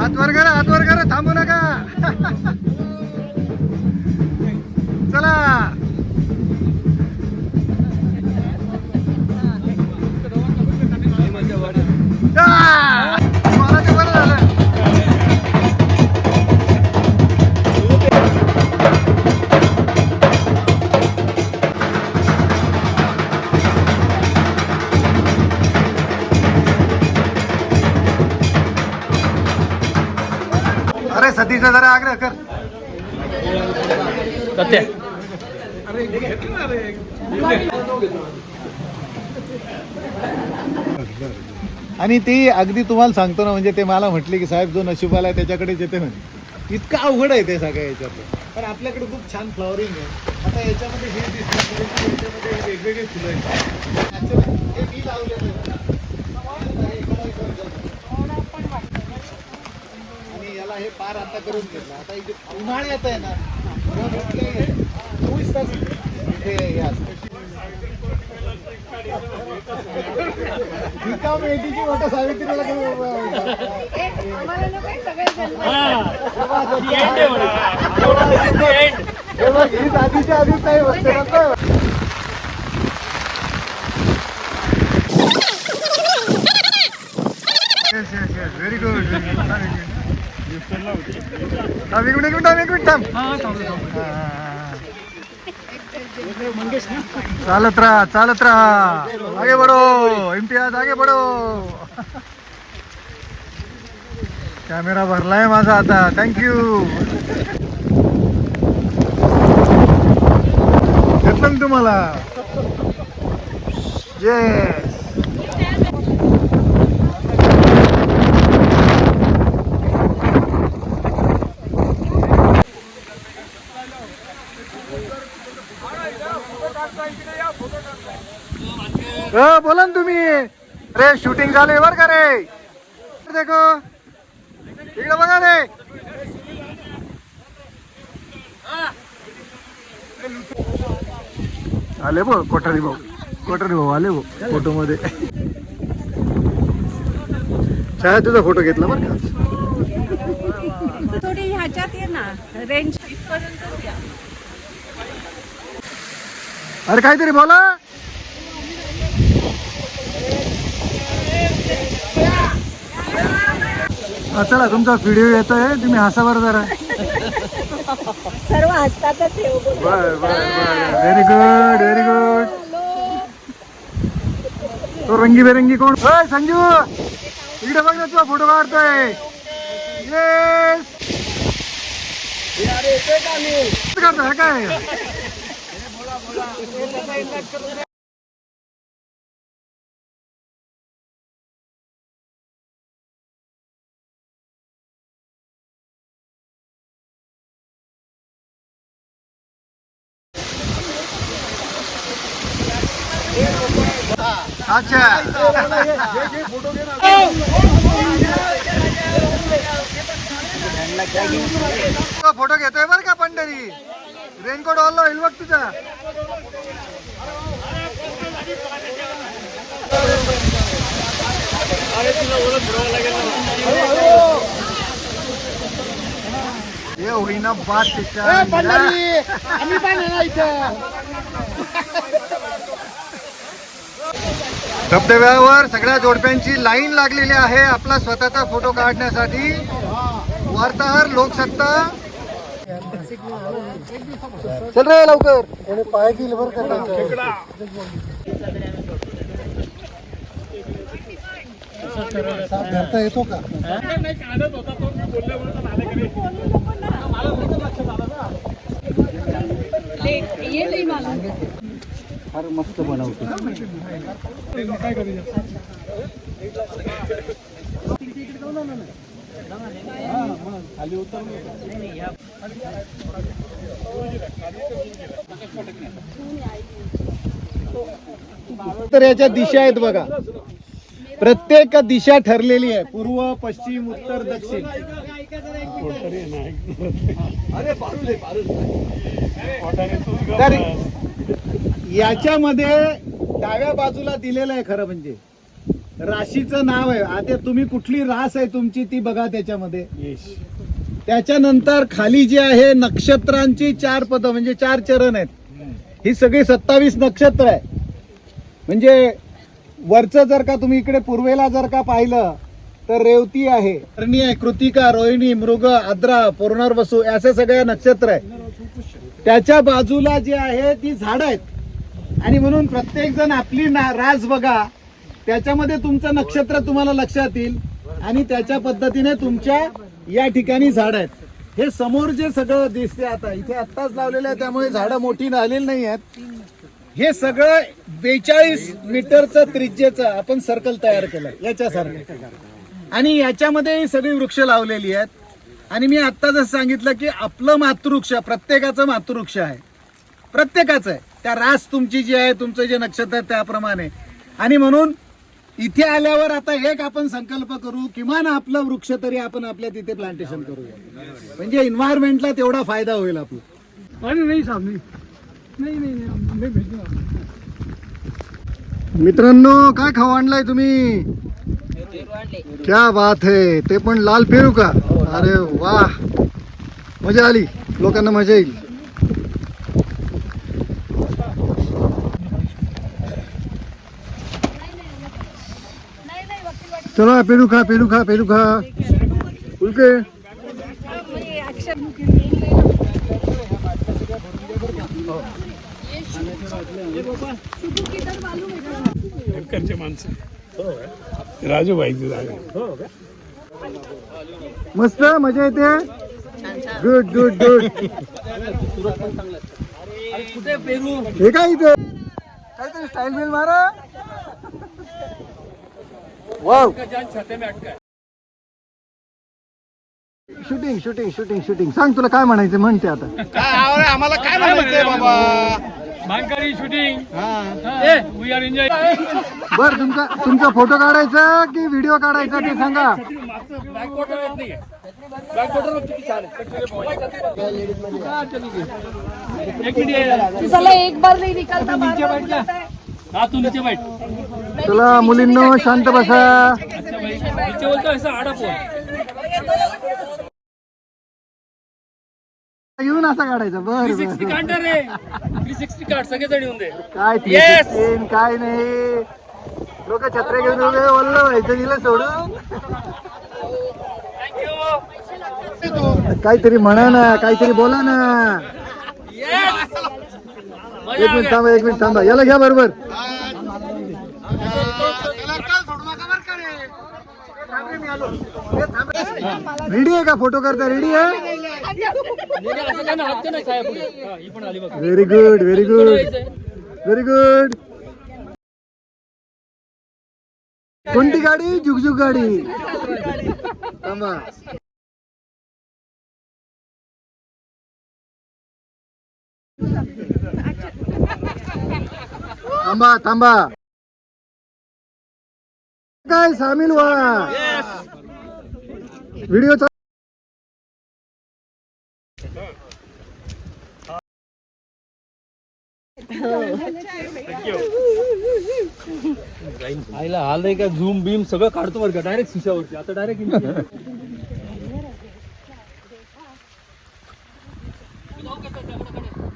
हात वर करा, थांबू नका. चला. मला ते बरं झालं. अरे सतीचा जरा आग्रह कर. सत्य आणि ती अगदी तुम्हाला सांगतो ना, म्हणजे ते मला म्हटले की साहेब जो नशिबाला आहे त्याच्याकडेच येते म्हणे. इतकं अवघड आहे ते सगळ्या याच्यातलं. पण आपल्याकडे खूप छान फ्लॉवरिंग आहे. आता याच्यामध्ये हे दिसतं, याच्यामध्ये वेगवेगळे फुलं आहेत. हे मी लावलेलं आहे. आणि याला हे पार आता करून घेतलं. आता इथे उन्हाळ्यात आहे ना, 24 तास इथे हे असतं. मेथीची मोठं सावित्रीला आधीच्या आधीच नाही बसते. Very good. एक मिनिट थांब. चालत राहा. आगे बढ़ो इम्तियाज, आगे बढ़ो. कॅमेरा भरलाय माझा आता. थँक्यू. घेतलं ना तुम्हाला. येस. बोला ना तुम्ही. अरे शूटिंग चालू आहे बर का रे. देखो इकडे बघा रे. आले बघ कोठारी भाऊ आले भाऊ फोटो मध्ये. छाया तुझा फोटो घेतला बर का. थोडी ह्याच्यात ये ना रेंज. अरे काहीतरी बोला. चला तुमचा व्हिडिओ येतोय, तुम्ही हसा बरं जरा. सर्व हसतातच. Very good. तो रंगीबेरंगी कोण. संजू इकडे बघ ना, तुझा फोटो काढतोय. येस करतोय काय. अच्छा फोटो घेतोय बर का पंढरी. रेनकोट वाला होईल बघ तुझा. हे होईना बात तिच्या. धबधब्यावर सगळ्या जोडप्यांची लाईन लागलेली आहे आपला स्वतःचा फोटो काढण्यासाठी. वार्ताहर लोकसत्ता. चल रे लवकर. पाय गेले बर का. करता येतो का. फार मस्त बनवतो. काय करूया. खाली उतर. तर याच्या दिशा आहेत बघा. प्रत्येक दिशा ठरलेली आहे. पूर्व, पश्चिम, उत्तर, दक्षिण. तर याच्यामध्ये डाव्या बाजूला दिलेलं आहे खरं म्हणजे राशीचं नाव आहे. आता तुम्ही कुठली रास आहे तुमची ती बघा त्याच्यामध्ये. त्याच्यानंतर खाली जे आहे नक्षत्रांची 4 पदं म्हणजे 4 चरण आहेत. ही सगळी 27 नक्षत्र आहे. म्हणजे वरचं जर का तुम्ही इकडे पूर्वेला जर का पाहिलं तर रेवती आहे, कर्णी आहे, कृतिका, रोहिणी, मृग, आद्रा, पुनर्वसू असे सगळे नक्षत्र आहे. त्याच्या बाजूला जे आहे ती झाडं आहेत. आणि म्हणून प्रत्येक जण आपली रास बघा, त्याच्यामध्ये तुमचं नक्षत्र तुम्हाला लक्षात येईल आणि त्याच्या पद्धतीने तुमच्या या ठिकाणी झाड आहेत. हे समोर जे सगळं दिसते आता इथे आत्ताच लावलेलं आहे त्यामुळे झाडं मोठी झालेली नाही आहेत. हे सगळं 42 मीटरचं त्रिज्येचं आपण सर्कल तयार केलंय याच्यासारखं. आणि याच्यामध्ये सगळी वृक्ष लावलेली आहेत. आणि मी आत्ता जसं सांगितलं की आपलं मातृवृक्ष प्रत्येकाचं मातृवृक्ष आहे, प्रत्येकाचं आहे. त्या रास तुमची जी आहे तुमचं जे नक्षत्र आहे त्याप्रमाणे. आणि म्हणून इथे आल्यावर आता एक आपण संकल्प करू, किमान आपलं वृक्ष तरी आपण आपल्या तिथे प्लांटेशन करूया, म्हणजे एन्व्हायरमेंटला तेवढा फायदा होईल आपला. मित्रांनो काय खाऊ आणलाय तुम्ही? क्या बात है, ते पण लाल पेरू का? अरे वा, मजा आली, लोकांना मजा येईल. चला पेरू खा, पेरू खा, पेरू खा. उलके राजूभाई मस्त मजा येते. Good good good. हे काय इथे काहीतरी स्टाईल बिल मारा. Wow, shooting shooting shooting shooting. सांग तुला काय म्हणायचं म्हणते आता. आम्हाला काय म्हणायचंय बाबा? मांकरी शूटिंग. We are enjoy. बर, तुमचा फोटो काढायचा की व्हिडिओ काढायचा ते सांगा. चला एक बार नाही निकालता बार हा तू नीचे बैठ. चला मुलींनो शांत बसा. नीचे बोलतो ऐसा आडा पोल. येऊन असा काढायचा. बर 360 काढ रे. 360 काढ सगळेजण येऊन दे. काय 360 काय नाही. लोक छत्रे घेऊन उभे, वल्ल व्हायचं दिलं सोडून. काहीतरी म्हणा ना, काहीतरी बोला ना. एक मिनिट थांबा, एक मिनिट थांबा. याला घ्या बरोबर. रेडी आहे का? फोटो करता रेडी आहे? Very good, very good, very good. कोणती गाडी? जुगजुग गाडी. थांबा. थांबा थांबा. काय सामील व्हा व्हिडिओ. आईला हाल नाही का? झूम बीम सगळं काढतो बरं का डायरेक्ट शिशावरती. आता डायरेक्ट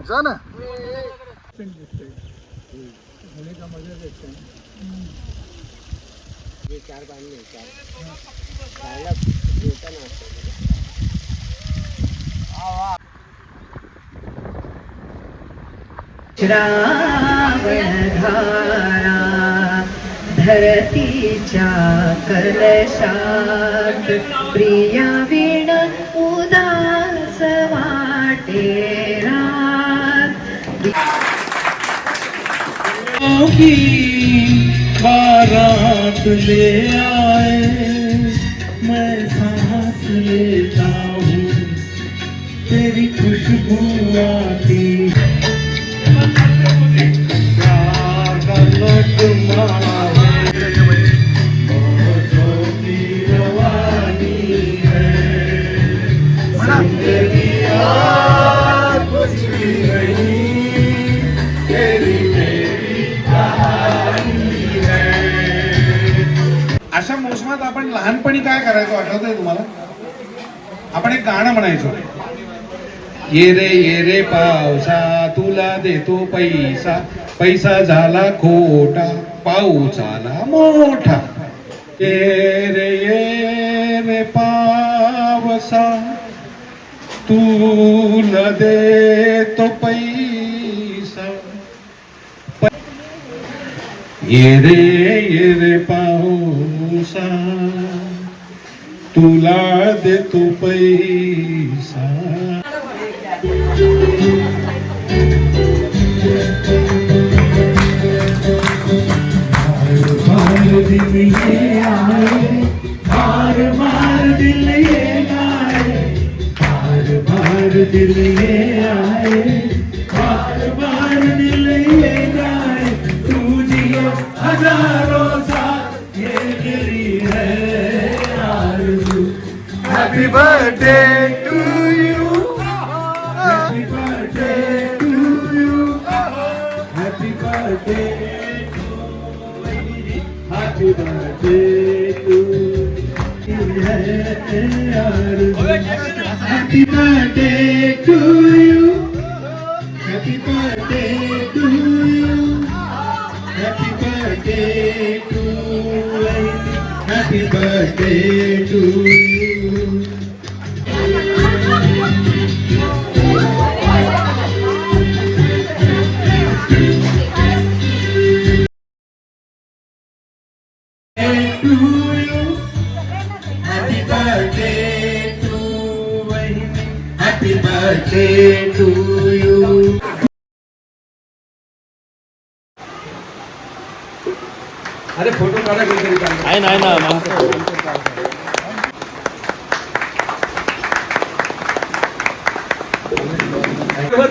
जा ना. श्रावणधारा धरतीच्या कलशात प्रिया विण उदास वाटे बारात ले आए मैं सांस लेता हूँ तेरी खुशबू आती प्यार का लटमा है की रवानी है जिंदगी कुछ भी नहीं तेरी मेरी कहानी है काय करायचो आठवतंय तुम्हाला? आपण एक गाणं म्हणायचो, ये रे पावसा तुला देतो पैसा, पैसा झाला खोटा पाऊस आला मोठा. ये रे पावसा तुला देतो पैसा, ये रे पावसा तुला देतो पैसा. बार दिल ये आए, बार दिल ये आए, बार दिल ये आए, बार दिल ये आए. तू जियो हजारों साल ये मेरी है आरज़ू. Happy birthday to you, happy birthday to you, happy birthday to you, happy birthday to you. Happy birthday to you, happy birthday to you, happy birthday to you, happy birthday to you. Happy birthday to you. Happy birthday to you. अरे photo काढा कोणतरी आहे नाही ना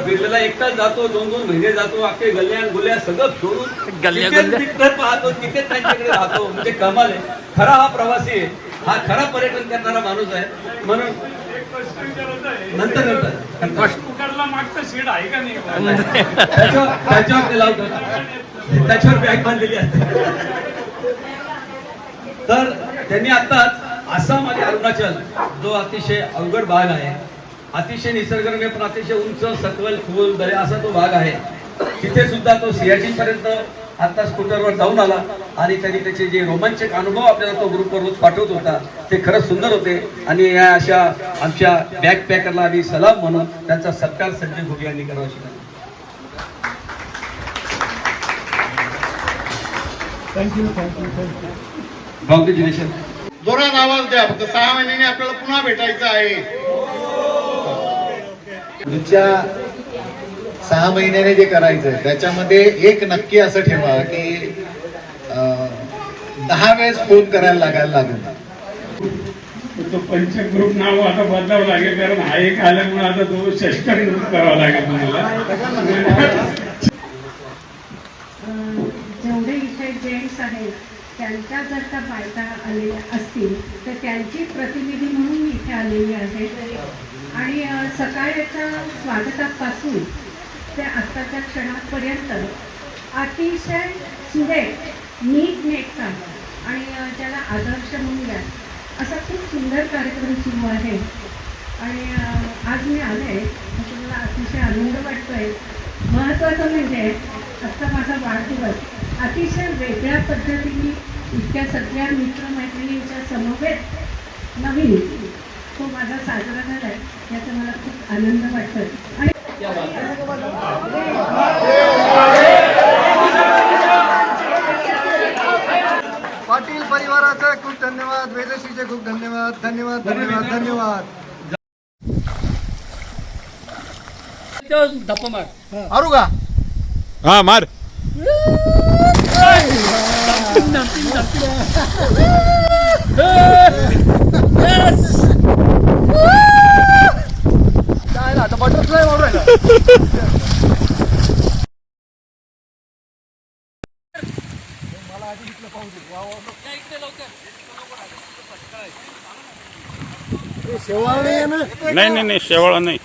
बिर्लेला एकटाच जातो, 2-2 महिने जातो, अख्खे गल्ल्या गुल्या सगळं सोडून गल्ल्या तिथेच गुल्या. तिथं पाहतो, तिथेच त्यांच्याकडे राहतो. म्हणजे कमाल आहे. खरा हा प्रवासी आहे, हा खरा पर्यटन करणारा माणूस आहे. म्हणून नंतर कुकरला मागचं शेड आहे का नाही? त्याच्यावर ते लावतात, त्याच्यावर बॅग बांधलेली असते. तर त्यांनी आताच आसाम आणि अरुणाचल जो अतिशय अवघड भाग आहे, अतिशय निसर्गरम्य पण अतिशय उंच सखल खोल दऱ्या असा तो भाग आहे, तिथे सुद्धा तो सियाचीन पर्यंत आता स्कूटरवर जाऊन आला आणि त्यांनी त्याचे जे रोमांचक अनुभव आपल्याला तो ग्रुपवर रोज पाठवत होता ते खरंच सुंदर होते. आणि या अशा आमच्या बॅकपॅकरला आम्ही सलाम म्हणून त्यांचा सत्कार संजय घुगे यांनी करावा शिकला. कॉंग्रॅच्युलेशन. जोरात आवाज द्या. फक्त 6 महिन्यांनी आपल्याला पुन्हा भेटायचं आहे. पुढच्या 6 महिन्याने जे करायचं त्याच्यामध्ये एक नक्की असं ठेवा की 10 वेळेस फोन करायला लागेल. तो पंचग्रुप नाव आता बदलावं लागेल, कारण हा एक आल्यामुळे आता तो षष्टक ग्रुप करावा लागेल तुम्हाला. जेवढे इथे जेंट्स आहेत त्यांच्या जर का बायका आलेल्या असतील तर त्यांची प्रतिनिधी म्हणून मी इथे आलेली आहे. आणि सकाळच्या स्वागतापासून ते आत्ताच्या क्षणापर्यंत अतिशय सुरेख नीटनेटका आणि त्याला आदर्श म्हणूया असा खूप सुंदर कार्यक्रम सुरू आहे. आणि आज मी आले तर मला अतिशय आनंद वाटतोय. महत्त्वाचं म्हणजे आत्ता माझा वाढदिवस अतिशय वेगळ्या पद्धतीने इतक्या सगळ्या मित्रमैत्रिणींच्या समवेत नवीन तो माझा साजरा झाला आहे, याचा मला खूप आनंद वाटतोय. आणि पाटील परिवाराचे खूप धन्यवाद, वेदश्रीचे खूप धन्यवाद. धन्यवाद धन्यवाद धन्यवाद. धप्पा मार. मारू का? हा मार. आता बटरफ्लाय मारू राहिला. नाही शेवाळा नाही.